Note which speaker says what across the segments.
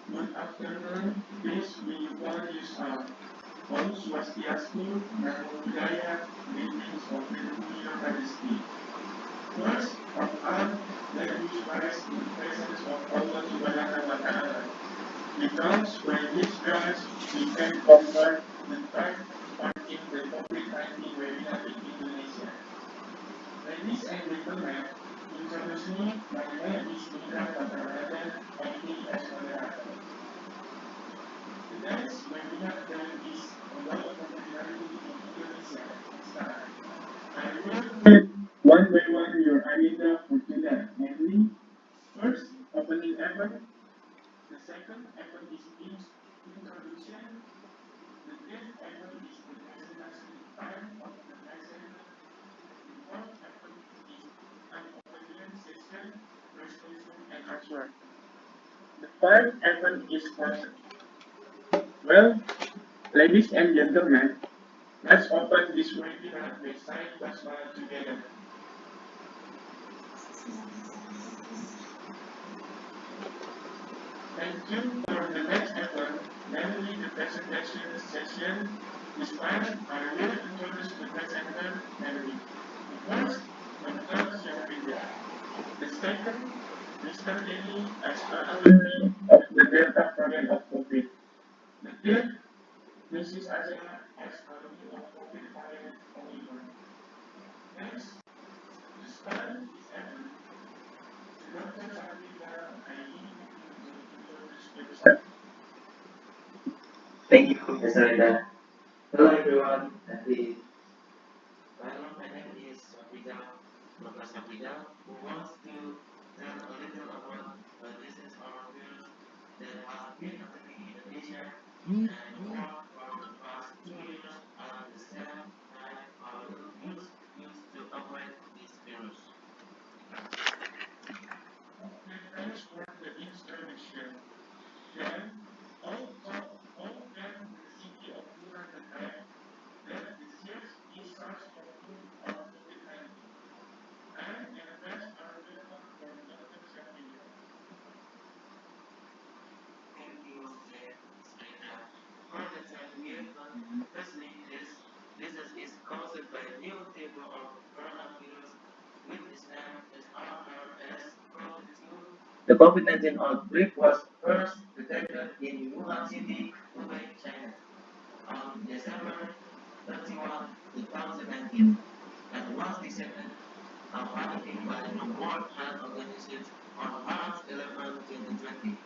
Speaker 1: Good afternoon. This we want is Om Swastiastu, Namo Buddhaya, greetings of Your Majesty. First of all, let me rise in presence of Allah Subhanahu wa Ta'ala. Because by His grace, we can convert the time starting the COVID-19 webinar in Indonesia. Ladies and gentlemen, introduce me, my name is Indra Fata Ramadhan, acting as moderator. Today's webinar theme is about popularity in Indonesia. Start. I will read one by one your agenda for today, namely, first, opening event. The second event is introduction. The third event is the presentation time of the lesson. The fourth event is an open session, question and answer. The fifth event is closing. Well, ladies and gentlemen, let's open this webinar with side basmala together. Thank you for the next event, namely the presentation session. This time, I will introduce the presenter, namely the first, Dr. Syafrizal. The second, Mr. Deni Irawan of the Delta variant of COVID. The third, Mrs. Azra as alumni of COVID variant Omicron. Next, to start this event, Dr. Syafrizal, I need you to introduce yourself.
Speaker 2: Thank you, Mr. Indra. Hello everyone, my name is Syafrizal, Dr. Syafrizal, who wants to tell a little about this is our virus that has been affecting Indonesia and the world for the past 2 years at the same time how we use to avoid this virus.
Speaker 1: Okay, thanks for the introduction. Then, all can the city of Wuhan declared that the disease is SARS-CoV-2 or COVID-19. And best are welcome for Dr. Syafrizal.
Speaker 2: Thank you, Mr. Indra. For the time being, firstly, this disease is caused by a new type of coronavirus with its name SARS-CoV-2. The COVID-19 outbreak was first detected in Wuhan City, Hubei, China, on December 31, 2019, and was detected apparently by the World Health Organization on March 11, 2020.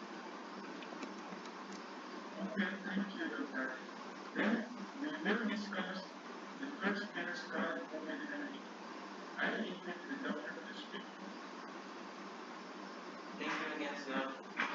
Speaker 1: Okay, thank you, Doctor. Then, we will discuss the first virus called COVID-19. I invite the doctor to speak.
Speaker 2: Thank you again, sir.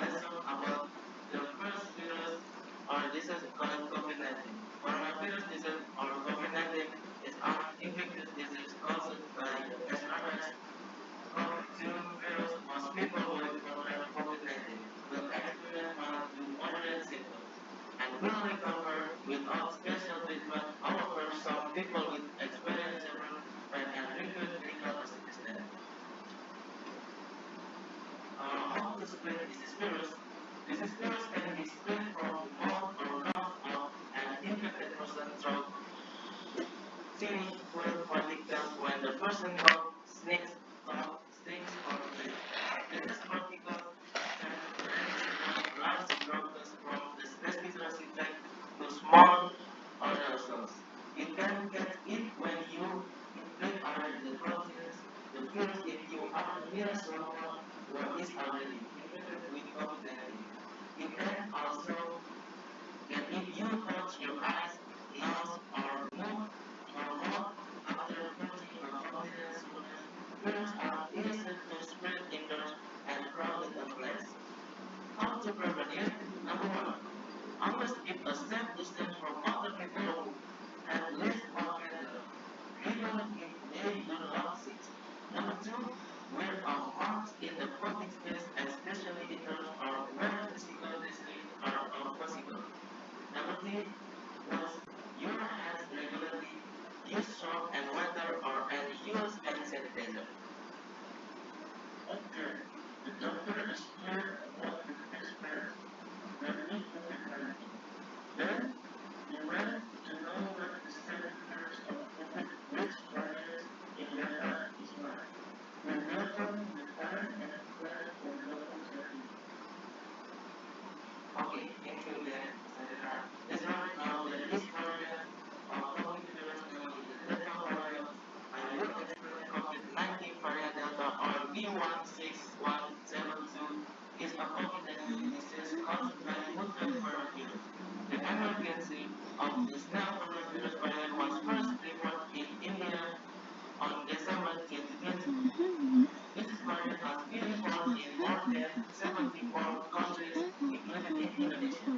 Speaker 2: Let's talk about the first virus or disease called COVID-19. Coronavirus disease or COVID-19 is an infectious disease caused by the SARS-CoV-2 virus. Most people who contract COVID-19 will experience mild to moderate symptoms and will recover without special treatment. However, some people will experience severe pain and require medical assistance. How to spread this virus? This virus can be spread from the mouth or cough of an infected person through singing, food particles when the person coughs, sneezes, talks, stings, or breathes. form or aerosols. You can get it when you inflict under the proteins, the virus if you are near someone who is already infected with COVID-19. You can also get if you touch your eyes, nose, or mouth after touching a container surface. Viruses are easy to spread indoors and crowded place. How to prevent it? Number one, always keep a safe distance from other people at least 1 meter, even if they do not sit. Number two, wear a mask in the public space, especially indoors or where physical distancing are possible. Number three, wash your hands regularly, use soap and water and use hand sanitizer.
Speaker 1: Okay, the doctor is clear about the experience. The need to prepare. Then, you want to know what the standards of COVID risk variants in Delta is like. We welcome the time and plan for local setting.
Speaker 2: Okay, thank you, Dan. As right now, the risk variant of COVID virus namely the Delta variant, I will explain COVID-19 variant Delta or B16172 is a COVID-19 disease caused by mutant coronavirus. The emergency of this new coronavirus variant was first reported in India on December 2020. This variant has been found in more than 74 countries, including Indonesia.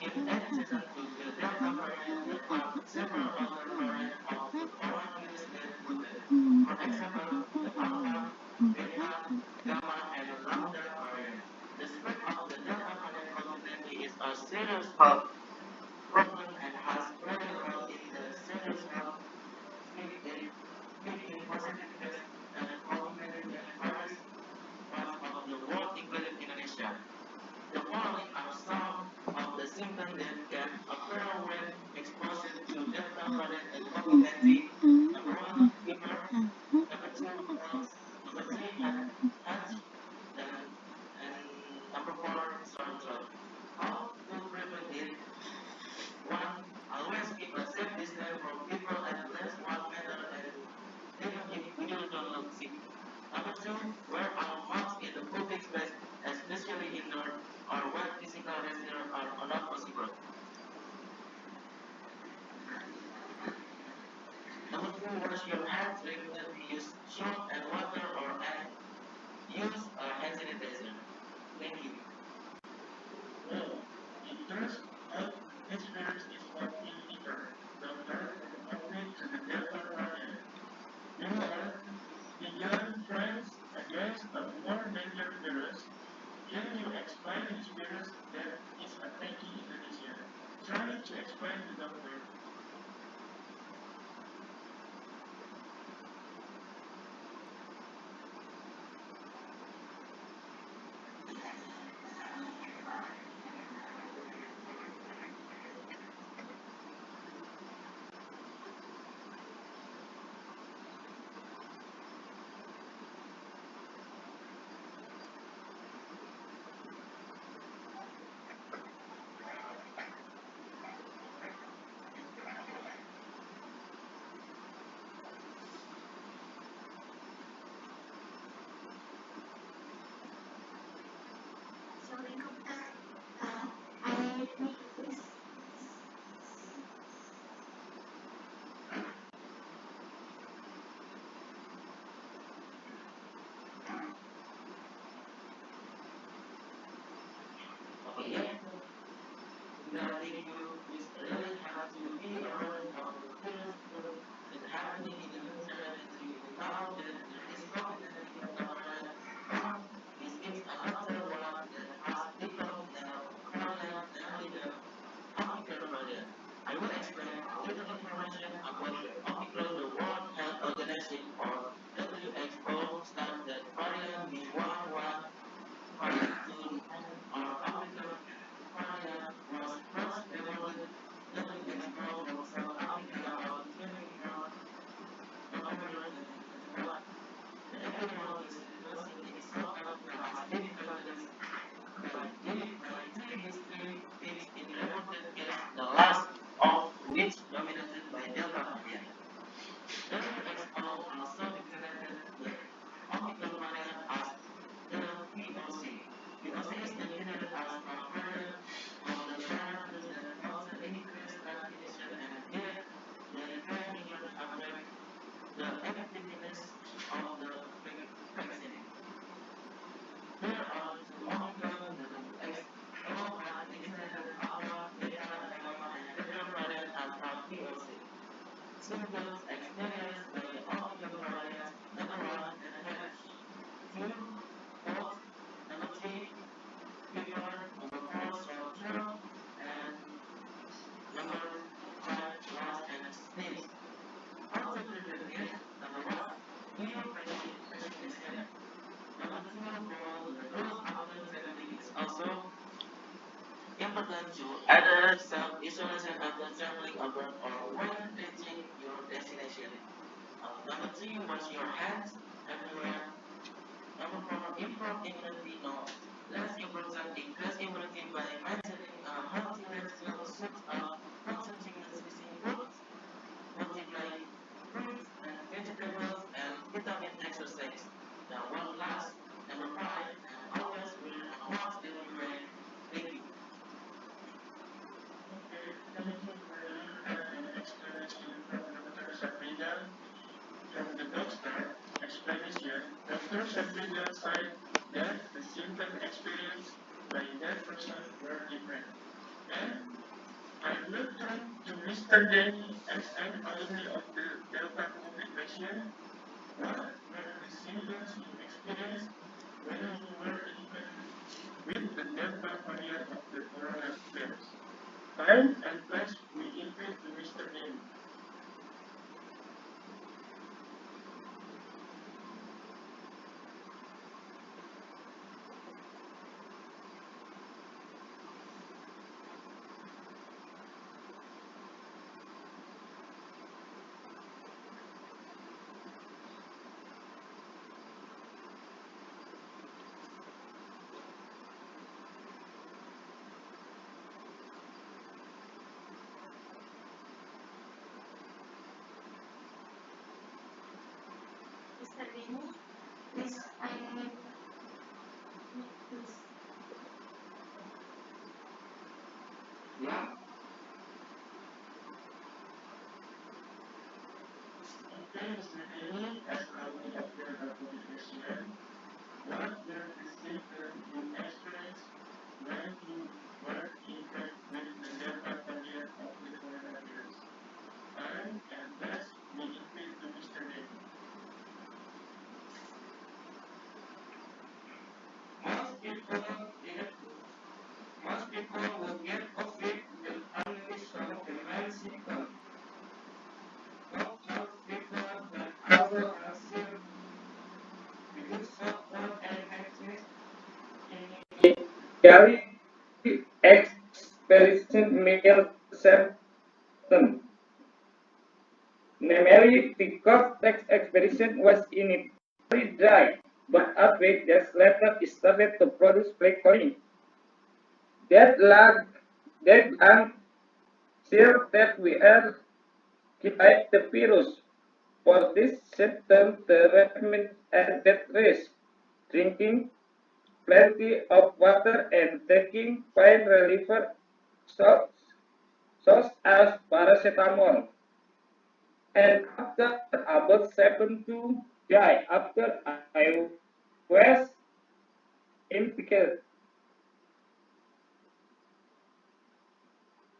Speaker 2: In addition to the Delta variant, there are several other variants of the coronavirus that mutate. For example, the Alpha, Beta, Gamma, and Lambda variants. The spread of the Delta variant COVID-19 is a serious health problem and has played a role in the serious health peak in positive tests and COVID-19 virus parts of the world, including Indonesia. The following are some of the symptoms that can occur when exposed to Delta variant and COVID-19. Number one, fever. Number two, pulse. Number three, headache. And number four, sore throat. How to prevent it? One, always keep a safe distance from people at least 1 meter and even if you don't look sick. Number two, wear a mask in the public space, especially indoor or where physical restrictions are not possible. Number three, wash your hands regularly. Use soap and water and use hand sanitizer. Thank you.
Speaker 1: Well, it turns out this virus is not illegal. Doctor, from update to the Delta variant. Meanwhile, beyond France against a more dangerous virus, can you explain this virus that is attacking Indonesia? Try to explain to doctor.
Speaker 2: to either self-isolation after traveling abroad or when reaching your destination. Number three, wash your hands everywhere. Number four, improve immunity. No, let's improve increase immunity by maintaining a healthy lifestyle such as consuming nutritious foods, multiply fruits and vegetables, and vitamin exercise. Now, one last, number five, always wear a mask everywhere. Thank you.
Speaker 1: Okay, thank you for an explanation from Dr. Syafrizal. From the doctor explanation, Dr. Syafrizal said that the symptom experienced by that person were different. And I will turn to Mr. Deni as an alumni of the Delta COVID patient. What were the symptoms you experienced when you were infected with the Delta variant of the coronavirus? Time and place we invite to Mr. Deni.
Speaker 3: Mr. Deni, please, I need this.
Speaker 2: Yeah.
Speaker 1: Okay, Mr. Deni, as alumni of the Delta COVID patient, what were the symptoms you experienced when you were infected with the Delta variant of the coronavirus? Time and place we invite to Mr. Deni.
Speaker 2: Most people get most people will get COVID with only some common symptoms. Doctors prefer that our assume because someone and access in carry experimental symptoms. Namely, the cortex expression was initially dry, but after days later it started to produce glycolin. That lag, that unsure that we are keep the virus. For this symptom, the recommend at that risk, drinking plenty of water and taking pain reliever such, such as paracetamol. And after about 7 to 9 after I was infected,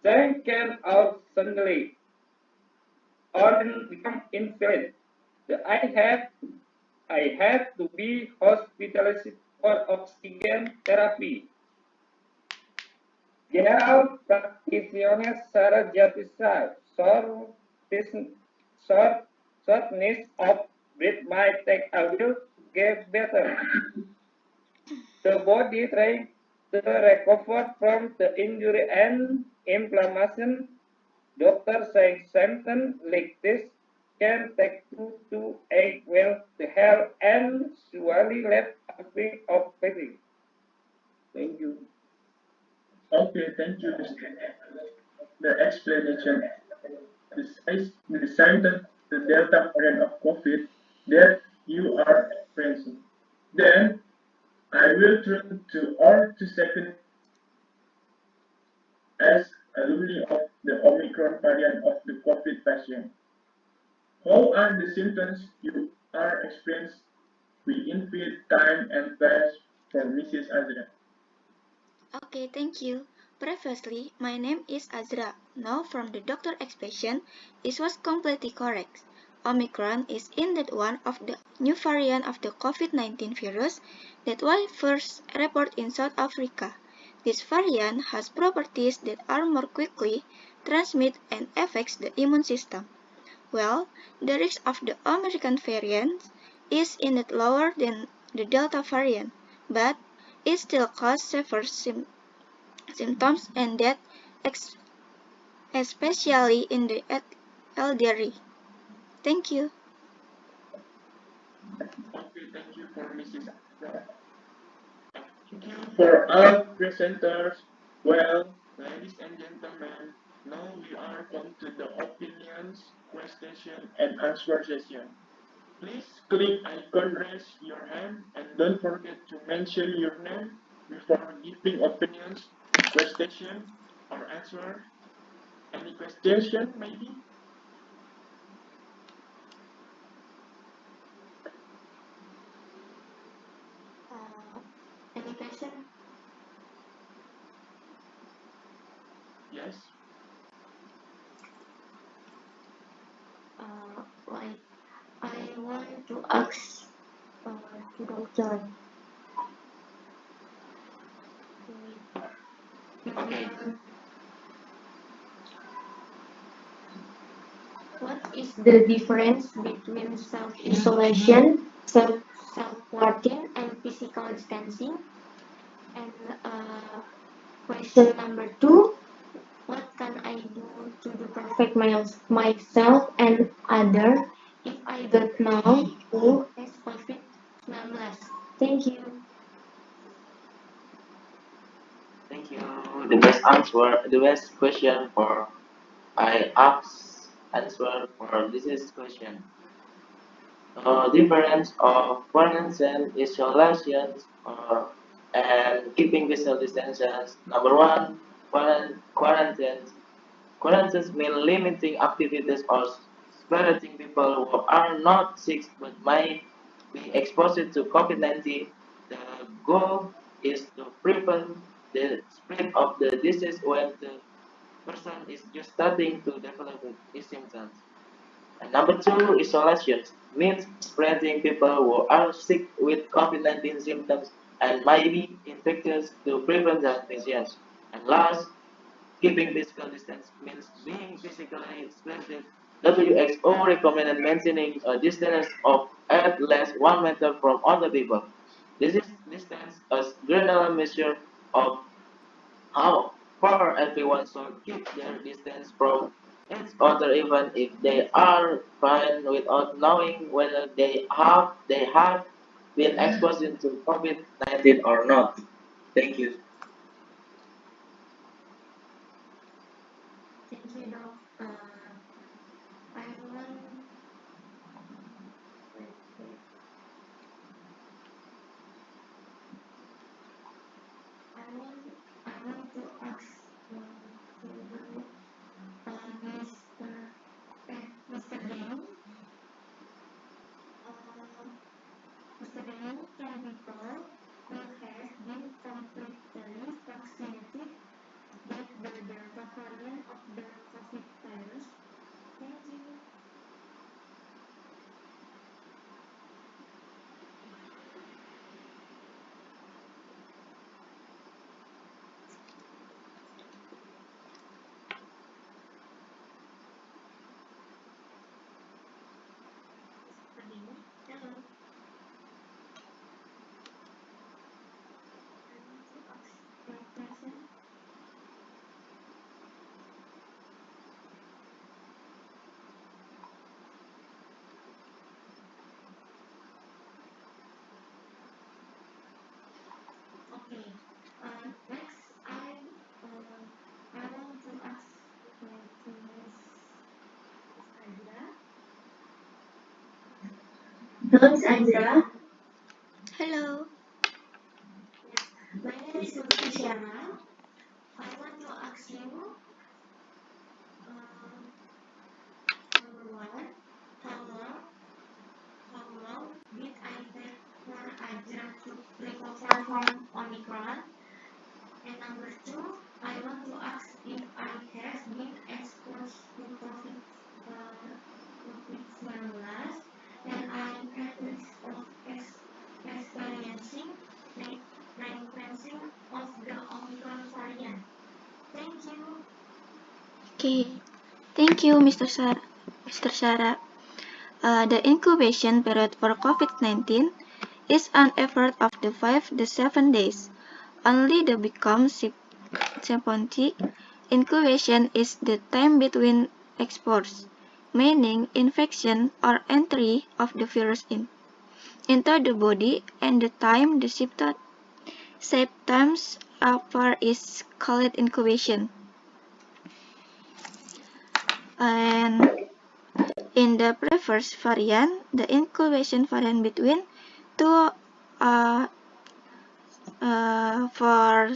Speaker 2: they came out suddenly or become infected. I had to be hospitalized for oxygen therapy. General practitioner Sarah Jatisha, short, shortness of breath might take a while to get better. The body trying to recover from the injury and inflammation. Doctors say symptoms like this can take 2 to 8 weeks to heal and usually left a bit of fatigue. Thank you.
Speaker 1: Okay, thank you, Mr. The explanation. The symptom, the Delta variant of COVID that you are experiencing. Then I will turn to our two second as alumni of the Omicron variant of the COVID patient. How are the symptoms you are experiencing? We invite time and place for Mrs. Azra.
Speaker 3: Okay, thank you. Previously, my name is Azra. Now, from the doctor expression, it was completely correct. Omicron is indeed one of the new variant of the COVID-19 virus that was first reported in South Africa. This variant has properties that are more quickly transmit and affects the immune system. Well, the risk of the American variant is indeed lower than the Delta variant, but it still causes severe symptoms and death, especially in the elderly. Thank you.
Speaker 1: Okay, thank you for Mrs. Azra. Thank you for all presenters. Well, ladies and gentlemen, now we are come to the opinions, question, and answer session. Please click icon raise your hand and don't forget to mention your name before giving opinions, question, or answer. Any question, maybe?
Speaker 3: Any question?
Speaker 1: Yes.
Speaker 3: Like, I want to ask to doctor.
Speaker 1: Okay.
Speaker 3: What is the difference between self-isolation, self-quarantine, and physical distancing? And question number 2, what can I do to protect myself and others if I don't know who has COVID-19? Thank you.
Speaker 2: Thank you. The best question for I ask answer for this is question. Difference of quarantine, isolation, and keeping physical distances. Number one, quarantine. Quarantines mean limiting activities or separating people who are not sick but might be exposed to COVID-19. The goal is to prevent the spread of the disease when the person is just starting to develop its symptoms. And number two, isolation means spreading people who are sick with COVID-19 symptoms and might be infectious to prevent transmission. And last, keeping physical distance means being physically separated. WHO recommended maintaining a distance of at least 1 meter from other people. This is distance as general measure of how far everyone should keep their distance from each other even if they are fine without knowing whether they have been exposed to COVID-19 or not. Thank you.
Speaker 3: Thank you, Doc. I want, I want to ask Mr. Deni. Mr. Deni, can people who have been completely vaccinated get the Delta variant of the COVID virus? Thank you. Mr. Deni, hello. I want to ask a question. Okay. Next, I want to ask to Miss Azra. Hello, Miss Azra. Hello. Yes. My name is Luthfi Syara. I want to ask you, number one, how long did I take for Azra to recover from Omicron? And number two, I want to ask if I have been exposed to COVID-19 and I'm at risk of experiencing frequency of the Omicron variant. Thank you. Okay, thank you, Mr. Syara. The incubation period for COVID-19 is an average of 5 to 7 days. Only the become Sepontic, incubation is the time between exposures, meaning infection or entry of the virus into the body, and the time the symptoms appear is called incubation. And in the previous variant, the incubation variant between two for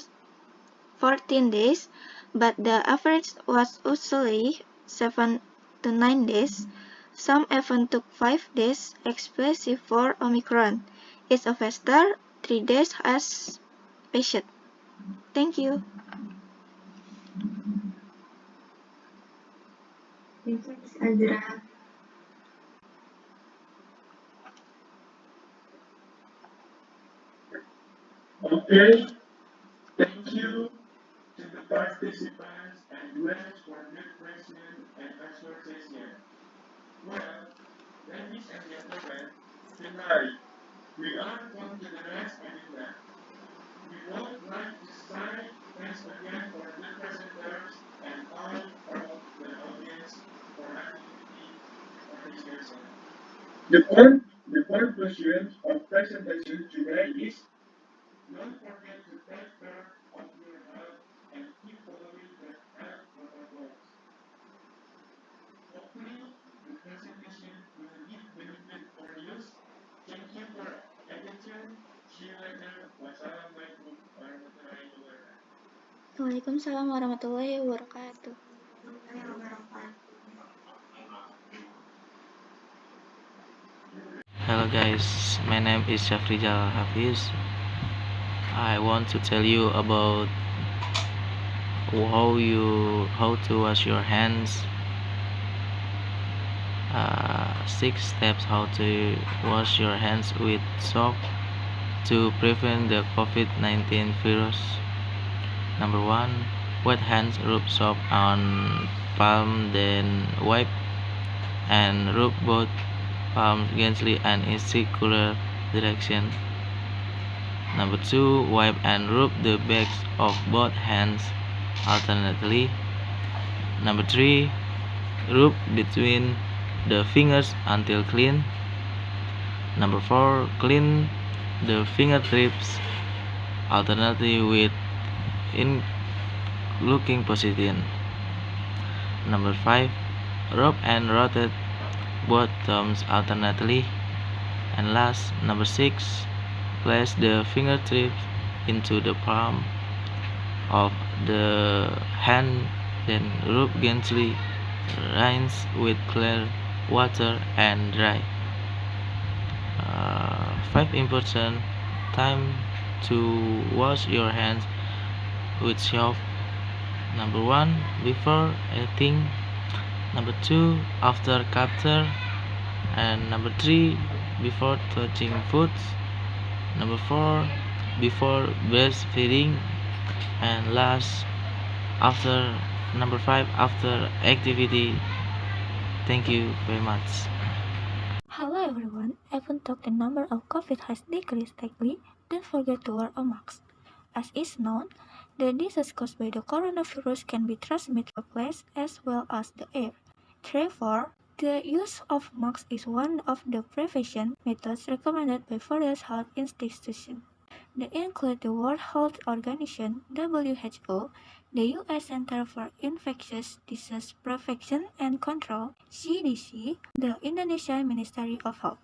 Speaker 3: 14 days, but the average was usually 7 to 9 days. Some even took 5 days, especially for Omicron. It's a faster 3 days as patient. Thank you.
Speaker 4: Thank you, Ms. Azra.
Speaker 1: Okay, thank you to the participants and learners for good question and answer session. Well, ladies and gentlemen, tonight we are on to the next agenda. We would like to say thanks again for the presenters and all of the audience for activity participation. The conclusion of presentation today is don't forget to take care of your health and keep following the health protocols. Hopefully, the presentation will give benefit for you. Thank you for attention. See you later. Wassalamualaikum warahmatullahi wabarakatuh.
Speaker 3: Waalaikumsalam warahmatullahi wabarakatuh.
Speaker 2: Hello guys, my name is Syafrizal Hafizh. I want to tell you about how to wash your hands. 6 steps how to wash your hands with soap to prevent the COVID-19 virus. Number 1, wet hands, rub soap on palm, then wipe and rub both palms gently and in circular direction. Number 2, wipe and rub the backs of both hands alternately. Number 3, rub between the fingers until clean. Number 4, clean the fingertips alternately with in looking position. Number 5, rub and rotate both thumbs alternately. And last, number 6, place the fingertips into the palm of the hand, then rub gently, rinse with clear water and dry. 5 important time to wash your hands with soap. Number 1, before eating. Number 2, after capture. And number 3, before touching foods. Number 4, before breastfeeding. And last, after number 5, after activity. Thank you very much.
Speaker 5: Hello everyone, even though the number of COVID has decreased slightly, don't forget to wear a mask. As is known, the disease caused by the coronavirus can be transmitted through flesh as well as the air. Therefore, the use of masks is one of the prevention methods recommended by various health institutions. They include the World Health Organization (WHO), the U.S. Center for Infectious Disease Prevention and Control (CDC), the Indonesian Ministry of Health.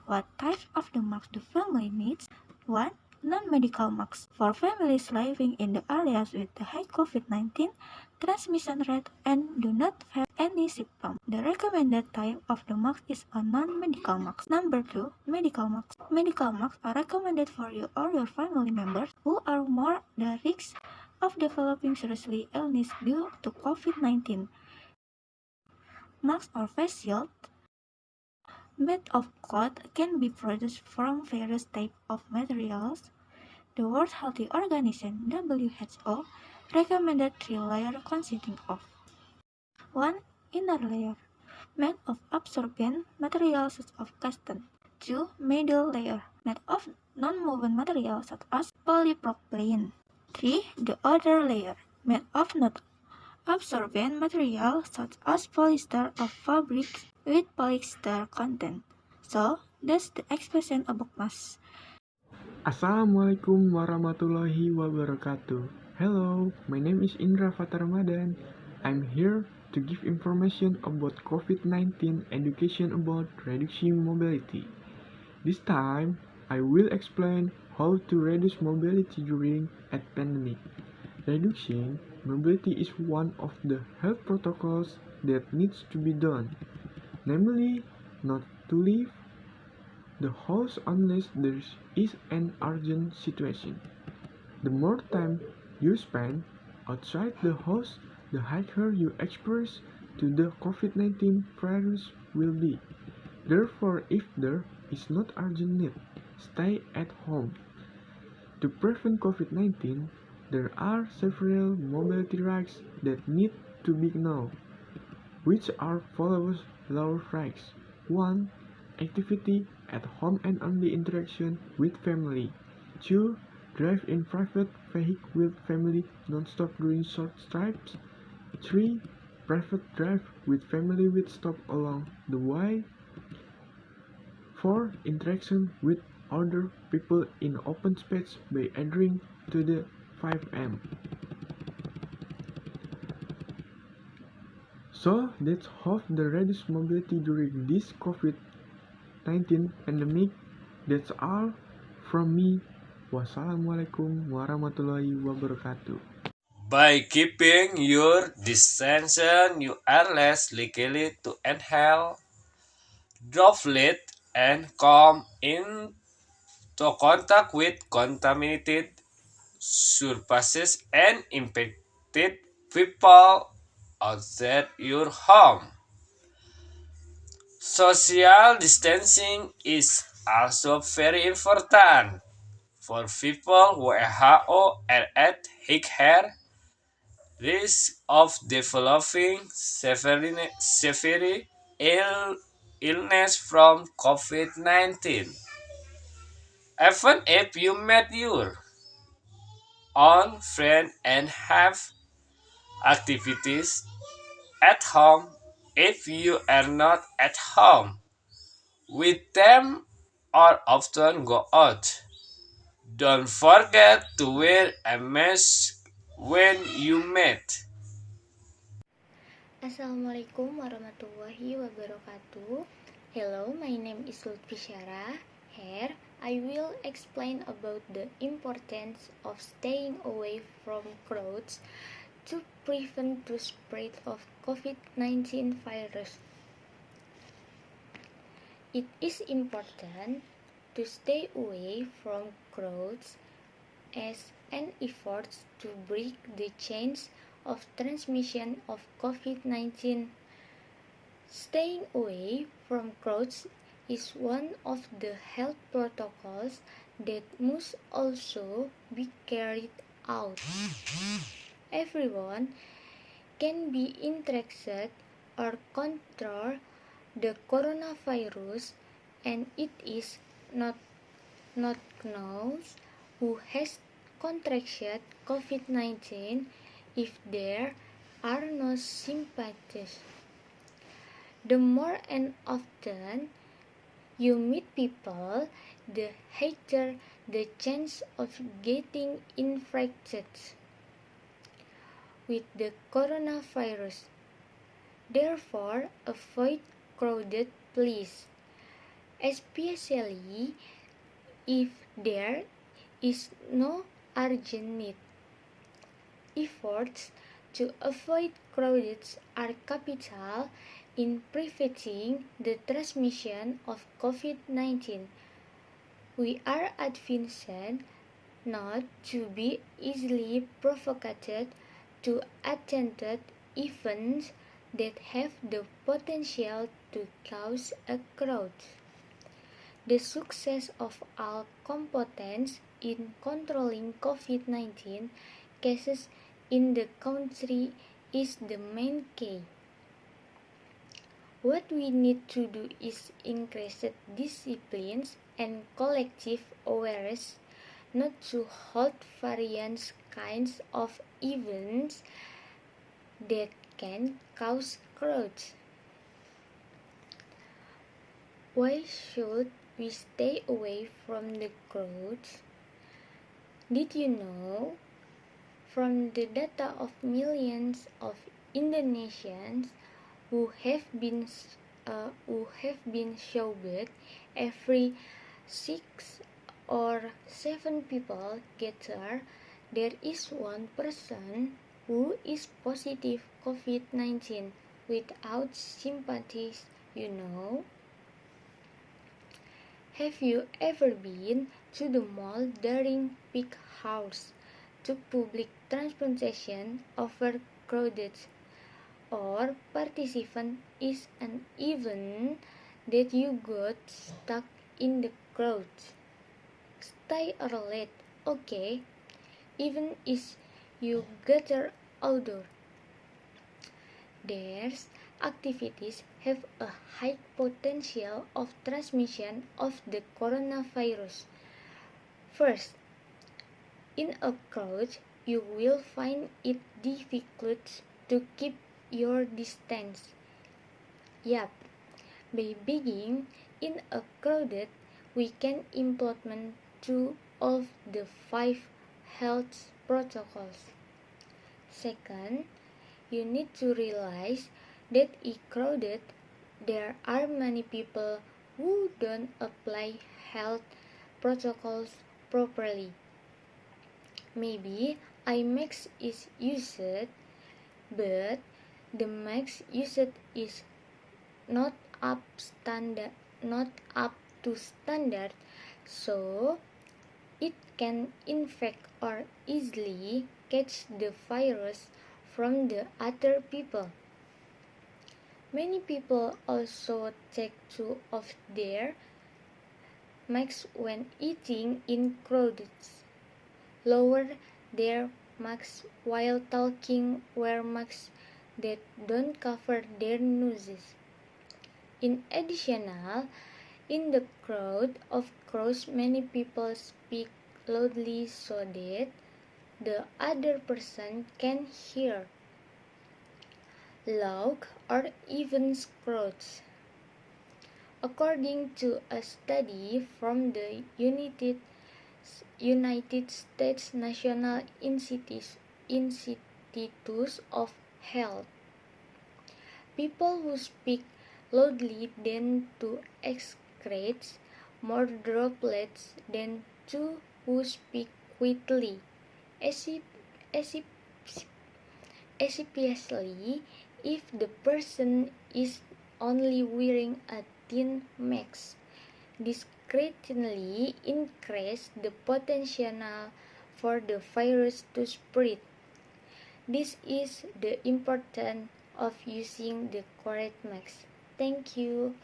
Speaker 5: What type of the mask do family needs? 1. Non-medical masks for families living in the areas with the high COVID-19 transmission rate and do not have any symptoms. The recommended type of the mask is a non-medical mask. Number 2. Medical masks. Medical masks are recommended for you or your family members who are more at risk of developing serious illness due to COVID-19. Masks or face shields made of cloth can be produced from various types of materials. The World Health Organization (WHO) recommended 3 layers consisting of 1. Inner layer, made of absorbent materials such as cotton. 2. Middle layer, made of non-woven materials such as polypropylene. 3. The outer layer, made of non-absorbent material such as polyester or fabrics with polyester content. So, that's the expression about mask.
Speaker 1: Assalamualaikum warahmatullahi wabarakatuh. Hello, my name is Indra Fata Ramadhan. I'm here to give information about COVID-19 education about reducing mobility. This time, I will explain how to reduce mobility during a pandemic. Reducing mobility is one of the health protocols that needs to be done, namely not to leave the house unless there is an urgent situation. The more time you spend outside the house, the higher your exposure to the COVID-19 virus will be. Therefore, if there is not urgent need, stay at home. To prevent COVID-19, there are several mobility risks that need to be known, which are follows lower risks. 1. Activity at home and only interaction with family. 2. Drive in private vehicle with family non-stop during short trips. 3. Private drive with family with stop along the way. 4. Interaction with other people in open space by adhering to the 5M. So that's how the reduce mobility during this COVID-19 pandemic. That's all from me. Wassalamualaikum warahmatullahi wabarakatuh.
Speaker 6: By keeping your distance, you are less likely to inhale droplets and come into contact with contaminated surfaces and infected people outside your home. Social distancing is also very important for people who have or at higher risk of developing severe illness from COVID-19. Even if you met your own friend and have activities at home, if you are not at home with them or often go out, don't forget to wear a mask when you meet.
Speaker 3: Assalamualaikum warahmatullahi wabarakatuh. Hello, my name is Luthfi Syara. Here, I will explain about the importance of staying away from crowds to prevent the spread of COVID-19 virus. It is important to stay away from crowds as an effort to break the chains of transmission of COVID-19. Staying away from crowds is one of the health protocols that must also be carried out. Everyone can be infected or control the coronavirus, and it is not known who has contracted COVID-19 if there are no symptoms. The more and often you meet people, the higher the chance of getting infected with the coronavirus. Therefore, avoid crowded places, especially if there is no urgent need. Efforts to avoid crowds are capital in preventing the transmission of COVID-19. We are advised not to be easily provoked to attend events that have the potential to cause a crowd. The success of all components in controlling COVID-19 cases in the country is the main key. What we need to do is increase disciplines and collective awareness, not to halt variants
Speaker 7: kinds of events that can cause crowds. Why should we stay away from the crowds? Did you know? From the data of millions of Indonesians who have been showed, every 6 or 7 people gather, there is one person who is positive COVID-19 without symptoms, you know. Have you ever been to the mall during peak hours? Took public transportation overcrowded, or participant is an event that you got stuck in the crowd. Stay or late, okay, even if you gather outdoor. These activities have a high potential of transmission of the coronavirus. First, in a crowd, you will find it difficult to keep your distance. Yep, by being in a crowded, we can implement 2 of the 5 health protocols. Second, you need to realize that in crowded, there are many people who don't apply health protocols properly. Maybe a mask is used, but the mask used is not up to standard, so it can infect or easily catch the virus from the other people. Many people also take 2 of their masks when eating in crowds. Lower their masks while talking, wear masks that don't cover their noses. In addition, in the crowd, of course, many people speak loudly so that the other person can hear. Loud or even screams. According to a study from the United States National Institutes of Health, people who speak loudly tend to excrete more droplets than those who speak quietly, especially if the person is only wearing a thin mask. This greatly increases the potential for the virus to spread. This is the importance of using the correct mask. Thank you.